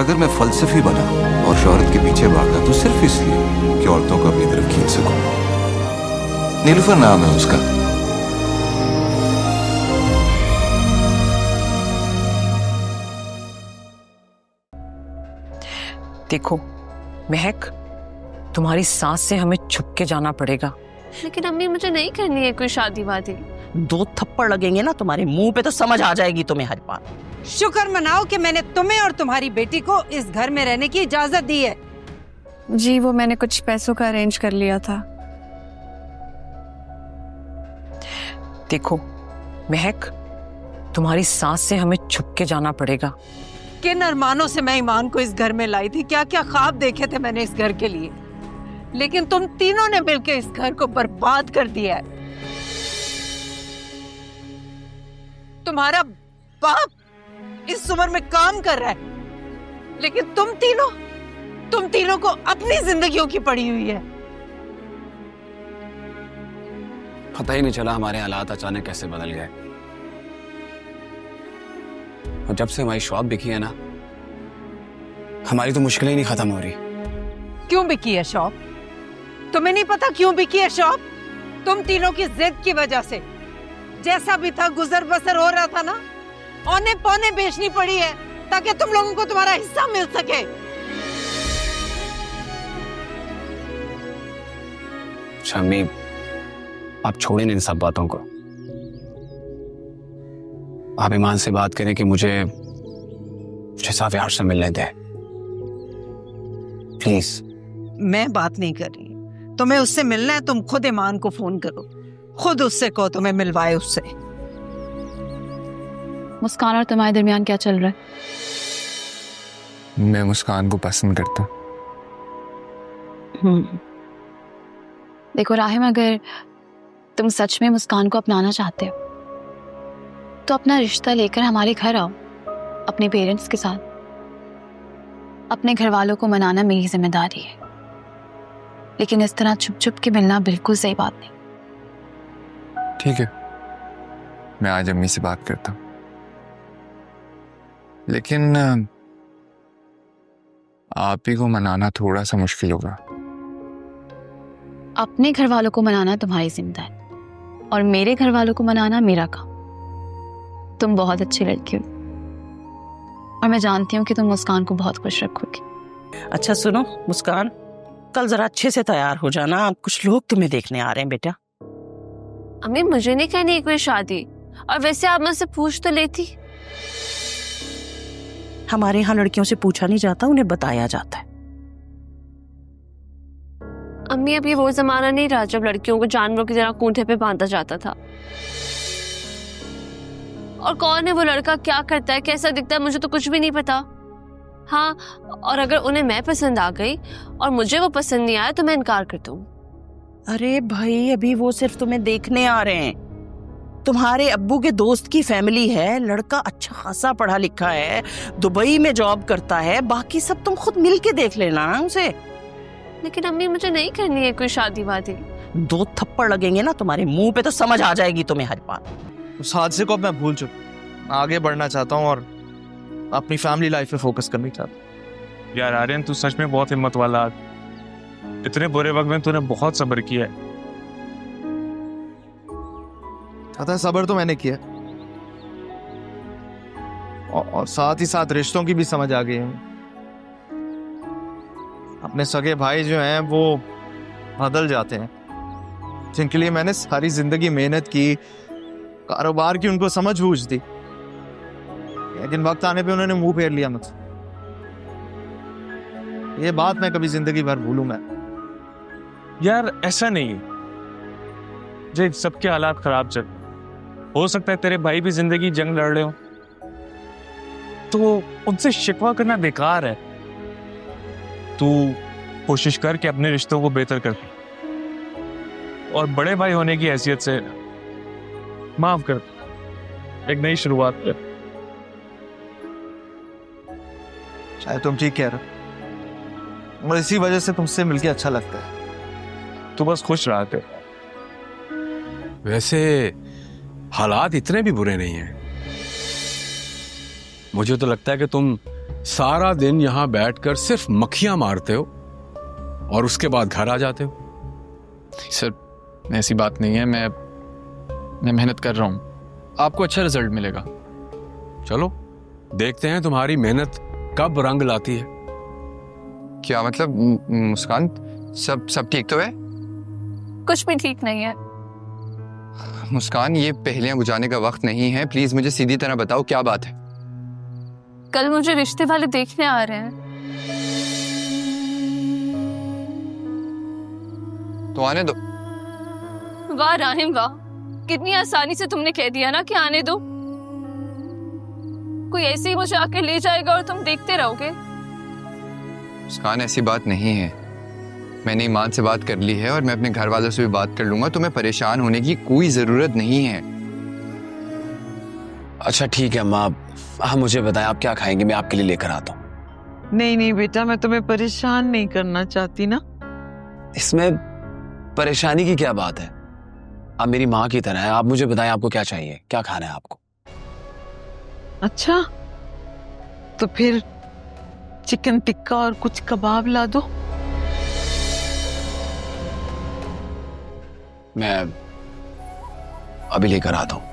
अगर मैं फलसफी बना और शोहरत के पीछे भागा तो सिर्फ इसलिए कि औरतों को अपनी तरफ खींच सकूं। नीलुफर नाम है उसका। देखो महक, तुम्हारी सास से हमें छुप के जाना पड़ेगा। लेकिन अम्मी मुझे नहीं करनी है कोई शादी वादी। 2 थप्पड़ लगेंगे ना तुम्हारे मुंह पे तो समझ आ जाएगी तुम्हें हर बात। शुक्र मनाओ कि मैंने तुम्हें और तुम्हारी बेटी को इस घर में रहने की इजाजत दी है। जी वो मैंने कुछ पैसों का अरेंज कर लिया था। देखो महक, तुम्हारी सास से हमें छुप के जाना पड़ेगा। किन अरमानों से मैं ईमान को इस घर में लाई थी, क्या क्या ख्वाब देखे थे मैंने इस घर के लिए, लेकिन तुम तीनों ने मिलकर इस घर को बर्बाद कर दिया है। तुम्हारा बाप इस उम्र में काम कर रहा है, लेकिन तुम तीनों को अपनी जिंदगियों की पड़ी हुई है। पता ही नहीं चला हमारे हालात अचानक कैसे बदल गए। और जब से हमारी शॉप बिकी है ना, हमारी तो मुश्किलें ही नहीं खत्म हो रही। क्यों बिकी है शॉप? तुम्हें नहीं पता क्यों बिकी है शॉप? तुम तीनों की जिद की वजह से जैसा भी था गुजर बसर हो रहा था ना, औने पौने बेचनी पड़ी है ताकि तुम लोगों को तुम्हारा हिस्सा मिल सके। शम्मी, आप छोड़ें इन सब बातों को। आप ईमान से बात करें कि मुझे साफ यार से मिलने दे प्लीज। मैं बात नहीं कर रही, तुम्हें उससे मिलना है तुम खुद ईमान को फोन करो, खुद उससे कहो तुम्हें मिलवाए उससे। मुस्कान और तुम्हारे दरमियान क्या चल रहा है? मैं मुस्कान को पसंद करता। देखो राहिम, अगर तुम सच में मुस्कान को अपनाना चाहते हो तो अपना रिश्ता लेकर हमारे घर आओ, अपने पेरेंट्स के साथ। अपने घर वालों को मनाना मेरी जिम्मेदारी है, लेकिन इस तरह छुप छुप के मिलना बिल्कुल सही बात नहीं। ठीक है, मैं आज अम्मी से बात करता हूँ, लेकिन आप ही को मनाना थोड़ा सा मुश्किल होगा। अपने घर वालों को मनाना तुम्हारी जिम्मेदारी और मेरे घर वालों को मनाना मेरा काम। तुम बहुत अच्छी लड़की हो और मैं जानती हूँ कि तुम मुस्कान को बहुत खुश रखोगी। अच्छा सुनो मुस्कान, कल जरा अच्छे से तैयार हो जाना, कुछ लोग तुम्हें देखने आ रहे हैं बेटा। अम्मी मुझे नहीं करनी है कोई शादी, और वैसे आप मुझसे पूछ तो लेती। हमारे यहाँ लड़कियों से पूछा नहीं जाता, उन्हें बताया जाता है। अम्मी अब ये वो जमाना नहीं रहा जब लड़कियों को जानवरों की तरह कूंठे पे बांधा जाता था। और कौन है वो लड़का, क्या करता है, कैसा दिखता है, मुझे तो कुछ भी नहीं पता। हाँ, और अगर उन्हें मैं पसंद आ गई और मुझे वो पसंद नहीं आया तो मैं इनकार कर दूँ। अरे भाई, अभी वो सिर्फ तुम्हें देखने आ रहे हैं। तुम्हारे अब्बू के दोस्त की फैमिली है, लड़का अच्छा खासा पढ़ा लिखा है, दुबई में जॉब करता है, बाकी सब तुम खुद मिल के देख लेना उसे। लेकिन अम्मी मुझे नहीं करनी है कोई शादी वादी। 2 थप्पड़ लगेंगे ना तुम्हारे मुंह पे तो समझ आ जाएगी तुम्हें हर बात। उस हादसे को अब मैं भूल चुका, आगे बढ़ना चाहता हूँ और अपनी फैमिली लाइफ पे फोकस करना चाहता हूँ। यार आर्यन, तू सच में बहुत हिम्मत वाला आदमी। इतने बुरे वक्त में तूने बहुत सब्र किया है। पता है, सब्र तो मैंने किया और साथ ही साथ रिश्तों की भी समझ आ गई है। अपने सगे भाई जो हैं वो बदल जाते हैं, जिनके लिए मैंने सारी जिंदगी मेहनत की, कारोबार की उनको समझ बूझ दी, लेकिन वक्त आने पे उन्होंने मुंह फेर लिया मुझसे। ये बात मैं कभी जिंदगी भर भूलूं मैं। यार ऐसा नहीं है, जो सबके हालात खराब चल, हो सकता है तेरे भाई भी जिंदगी जंग लड़ रहे हो, तो उनसे शिकवा करना बेकार है। तू कोशिश कर कि अपने रिश्तों को बेहतर कर, और बड़े भाई होने की हैसियत से माफ कर, एक नई शुरुआत कर। शायद तुम ठीक कह रहे हो, और इसी वजह से तुमसे मिलके अच्छा लगता है। तू बस खुश रहा कर। वैसे हालात इतने भी बुरे नहीं हैं। मुझे तो लगता है कि तुम सारा दिन यहां बैठकर सिर्फ मक्खियां मारते हो और उसके बाद घर आ जाते हो। सर ऐसी बात नहीं है, मैं मेहनत कर रहा हूं, आपको अच्छा रिजल्ट मिलेगा। चलो देखते हैं तुम्हारी मेहनत कब रंग लाती है। क्या मतलब मुस्कान, सब ठीक तो है? कुछ भी ठीक नहीं है। मुस्कान, ये पहेलियां बुझाने का वक्त नहीं है, प्लीज मुझे सीधी तरह बताओ क्या बात है। कल मुझे रिश्ते वाले देखने आ रहे हैं। तो आने दो। वाह राहिम वाह, कितनी आसानी से तुमने कह दिया ना कि आने दो। कोई ऐसे ही मुझे आके ले जाएगा और तुम देखते रहोगे। मुस्कान, ऐसी बात नहीं है, मैंने ईमान से बात कर ली है और मैं अपने घर वालों से भी बात कर लूंगा। तुम्हें परेशान होने की कोई जरूरत नहीं है। अच्छा ठीक है अम्मा, आप मुझे बताएं आप क्या खाएंगे, मैं आपके लिए लेकर आता हूँ। नहीं नहीं बेटा, मैं तुम्हें परेशान नहीं करना चाहती ना। इसमें परेशानी की क्या बात है, आप मेरी माँ की तरह है। आप मुझे बताएं आपको क्या चाहिए, क्या खाना है आपको। अच्छा तो फिर चिकन टिक्का और कुछ कबाब ला दो। मैं अभी लेकर आता हूँ।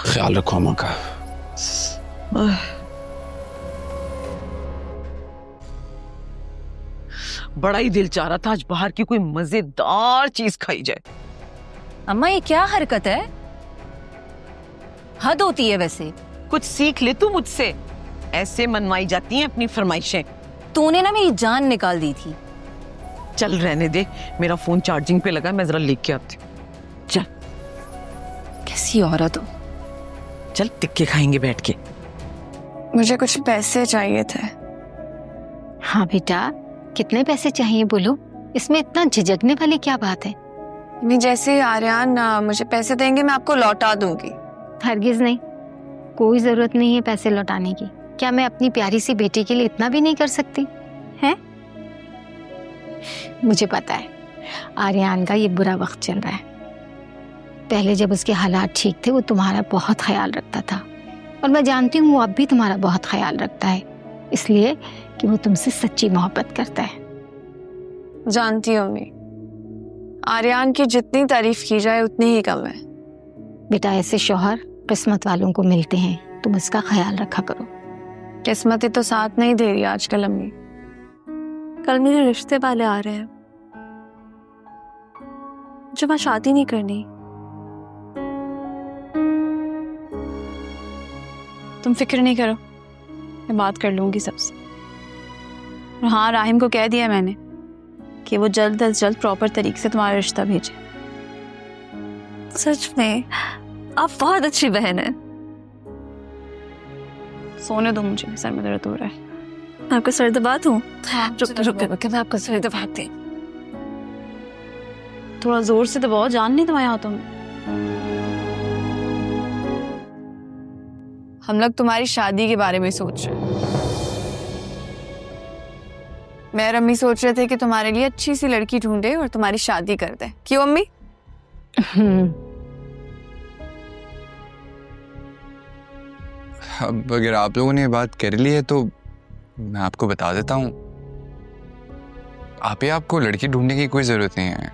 ख्याल रखो अम्मा का। बड़ा ही दिल चाह रहा था आज बाहर की कोई मजेदार चीज खाई जाए। अम्मा ये क्या हरकत है, हद होती है वैसे। कुछ सीख ले तू मुझसे, ऐसे मनवाई जाती हैं अपनी फरमाइशें। तूने ना मेरी जान निकाल दी थी। चल रहने दे, मेरा फोन चार्जिंग पे लगा, मैं जरा लेके आती हूँ। चल। कैसी औरत हो। चल टिक्के खाएंगे बैठ के। मुझे कुछ पैसे चाहिए थे। हाँ बेटा, कितने पैसे चाहिए बोलो, इसमें इतना झिझकने वाली क्या बात है। जैसे आर्यन मुझे पैसे देंगे मैं आपको लौटा दूंगी। हरगिज नहीं, कोई जरूरत नहीं है पैसे लौटाने की। क्या मैं अपनी प्यारी सी बेटी के लिए इतना भी नहीं कर सकती है? मुझे पता है आर्यन का ये बुरा वक्त चल रहा है। पहले जब उसके हालात ठीक थे वो तुम्हारा बहुत ख्याल रखता था, और मैं जानती हूँ वो अब भी तुम्हारा बहुत ख्याल रखता है, इसलिए कि वो तुमसे सच्ची मोहब्बत करता है। जानती हूँ अम्मी, आर्यन की जितनी तारीफ की जाए उतनी ही कम है। बेटा ऐसे शौहर किस्मत वालों को मिलते हैं, तुम इसका ख्याल रखा करो। किस्मत ही तो साथ नहीं दे रही आजकल अम्मी। कल मेरे रिश्ते वाले आ रहे हैं, जो मैं शादी नहीं करनी। तुम फिक्र नहीं करो, मैं बात कर लूंगी सबसे। और हाँ, राहिम को कह दिया मैंने कि वो जल्द अज जल्द प्रॉपर तरीके से तुम्हारा रिश्ता भेजे। सच में आप बहुत अच्छी बहन है। सोने दो मुझे, सर में दर्द हो रहा है। मैं आपका सर दबा दूं? रुक मैं आपका सर दबाती। थोड़ा जोर से दबाओ, जान नहीं दबाया हाथों में। हम लोग तुम्हारी शादी के बारे में सोच रहे हैं। मैं और अम्मी सोच रहे थे कि तुम्हारे लिए अच्छी सी लड़की ढूंढे और तुम्हारी शादी कर दे। क्यों अम्मी? अब अगर आप लोगों ने बात कर ली है तो मैं आपको बता देता हूँ, आपको लड़की ढूंढने की कोई जरूरत नहीं है।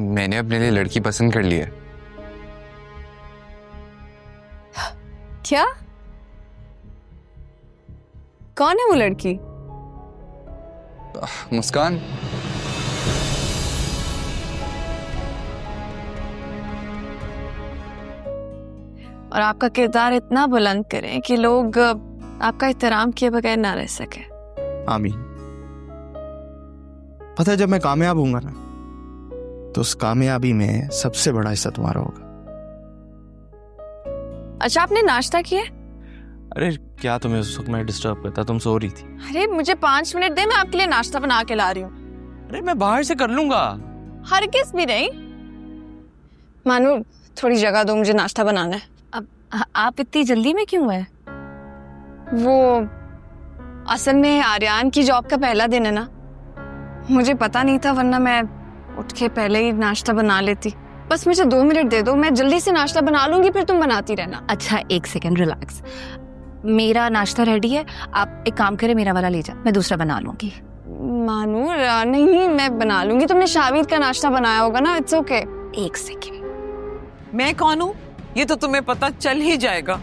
मैंने अपने लिए लड़की पसंद कर ली है। क्या? कौन है वो लड़की? मुस्कान। और आपका किरदार इतना बुलंद करें कि लोग आपका एहतराम किए बगैर ना रह सके। आमीन। पता है जब मैं कामयाब होऊंगा ना, तो उस कामयाबी में सबसे बड़ा हिस्सा तुम्हारा होगा। अच्छा आपने नाश्ता किया? अरे क्या तुम्हें उस वक्त मैं डिस्टर्ब करता, तुम सो रही थी। अरे मुझे 5 मिनट दे, मैं आपके लिए नाश्ता बना के ला रही हूँ। अरे मैं बाहर से कर लूंगा। हरगिज़ भी नहीं। मानू थोड़ी जगह दो, मुझे नाश्ता बनाना है। अब आप इतनी जल्दी में क्यों है? वो असल में आर्यन की जॉब का पहला दिन है ना, मुझे पता नहीं था, वरना मैं उठ के पहले ही नाश्ता बना लेती। बस मुझे 2 मिनट दे दो, मैं जल्दी से नाश्ता बना लूंगी, फिर तुम बनाती रहना। अच्छा 1 सेकेंड रिलैक्स। मेरा नाश्ता रेडी है, आप एक काम करें मेरा वाला ले जा, मैं दूसरा बना लूंगी। मानू नहीं, मैं बना लूंगी। तुमने शावीद का नाश्ता बनाया होगा ना, इट्स ओके। 1 सेकेंड। मैं कौन हूँ ये तो तुम्हें पता चल ही जाएगा।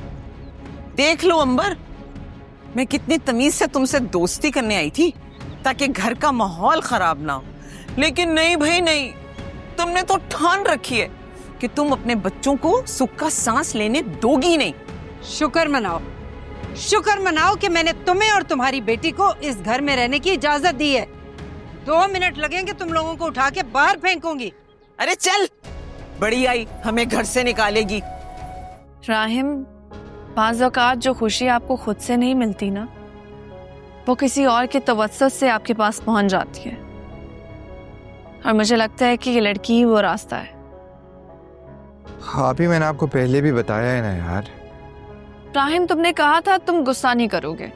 देख लो अंबर, मैं कितनी तमीज से तुमसे दोस्ती करने आई थी ताकि घर का माहौल खराब ना हो, लेकिन नहीं भाई नहीं, तुमने तो ठान रखी है कि तुम अपने बच्चों को सुख का सांस लेने दोगी नहीं। शुक्र मनाओ, शुक्र मनाओ कि मैंने तुम्हें और तुम्हारी बेटी को इस घर में रहने की इजाजत दी है। 2 मिनट लगेंगे, तुम लोगों को उठा के बाहर फेंकूंगी। अरे चल, बड़ी आई हमें घर से निकालेगी। राहिम, बाज़ औक़ात जो खुशी आपको खुद से नहीं मिलती ना, वो किसी और के तवस्सुत से आपके पास पहुंच जाती है, और मुझे लगता है कि ये लड़की ही वो रास्ता है। हाँ भी मैंने आपको पहले भी बताया है ना यार। राहिम, तुमने कहा था तुम गुस्सा नहीं करोगे,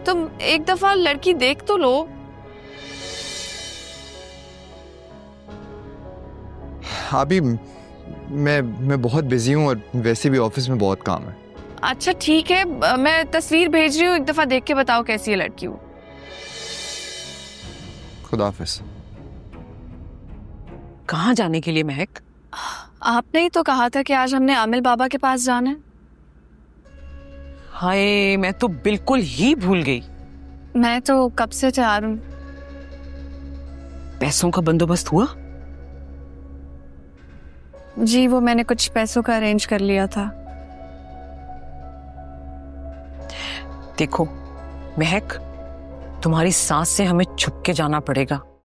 तुम एक दफा लड़की देख तो लो। अभी मैं बहुत बिजी हूँ और वैसे भी ऑफिस में बहुत काम है। अच्छा ठीक है, मैं तस्वीर भेज रही हूँ, एक दफा देख के बताओ कैसी है लड़की वो। खुदाफिज। कहाँ जाने के लिए महक? आपने ही तो कहा था कि आज हमने आमिल बाबा के पास जाना है। हाय, मैं तो बिल्कुल ही भूल गई। मैं तो कब से तैयार हूँ। पैसों का बंदोबस्त हुआ? जी, वो मैंने कुछ पैसों का अरेंज कर लिया था। देखो महक, तुम्हारी सास से हमें छुप के जाना पड़ेगा।